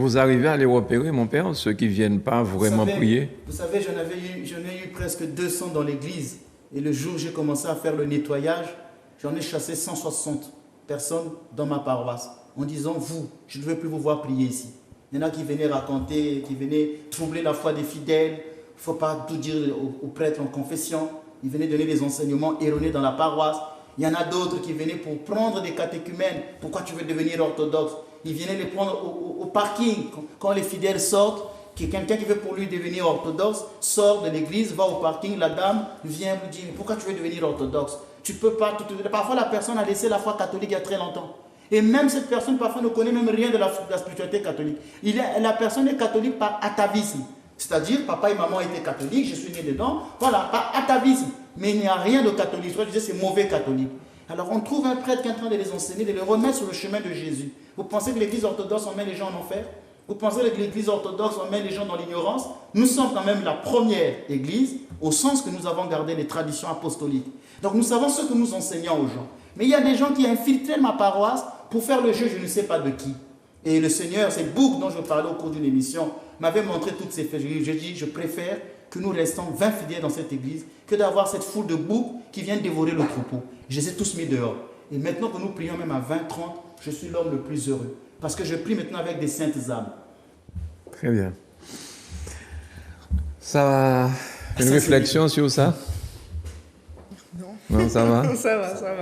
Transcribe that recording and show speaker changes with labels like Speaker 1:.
Speaker 1: Vous arrivez à les repérer, mon père, ceux qui ne viennent pas vraiment prier?
Speaker 2: Vous savez, j'en ai eu presque 200 dans l'église. Et le jour où j'ai commencé à faire le nettoyage, j'en ai chassé 160 personnes dans ma paroisse en disant, vous, je ne veux plus vous voir prier ici. Il y en a qui venaient raconter, qui venaient troubler la foi des fidèles. Il ne faut pas tout dire aux prêtres en confession. Ils venaient donner des enseignements erronés dans la paroisse. Il y en a d'autres qui venaient pour prendre des catéchumènes. Pourquoi tu veux devenir orthodoxe? Ils venaient les prendre au parking. Quand les fidèles sortent, quelqu'un qui veut pour lui devenir orthodoxe sort de l'église, va au parking, la dame vient lui dire, pourquoi tu veux devenir orthodoxe? Tu peux pas. Parfois la personne a laissé la foi catholique il y a très longtemps. Et même cette personne parfois ne connaît même rien de la spiritualité catholique. La personne est catholique par atavisme. C'est-à-dire, papa et maman étaient catholiques, je suis né dedans. Voilà, par atavisme. Mais il n'y a rien de catholique. Je disais, c'est mauvais catholique. Alors on trouve un prêtre qui est en train de les enseigner, de les remettre sur le chemin de Jésus. Vous pensez que l'église orthodoxe, on met les gens en enfer? Vous pensez que l'église orthodoxe, on met les gens dans l'ignorance? Nous sommes quand même la première église, au sens que nous avons gardé les traditions apostoliques. Donc nous savons ce que nous enseignons aux gens. Mais il y a des gens qui infiltrent ma paroisse pour faire le jeu, je ne sais pas de qui. Et le Seigneur, c'est Bouc dont je parlais au cours d'une émission, m'avait montré toutes ces faits. J'ai dit, je préfère que nous restons 20 fidèles dans cette église que d'avoir cette foule de boucs qui viennent dévorer le troupeau. Je les ai tous mis dehors. Et maintenant que nous prions même à 20, 30, je suis l'homme le plus heureux. Parce que je prie maintenant avec des saintes âmes.
Speaker 1: Très bien. Ça, une réflexion sur ça?
Speaker 3: Non.
Speaker 1: Non, ça va?
Speaker 3: Ça va, ça va.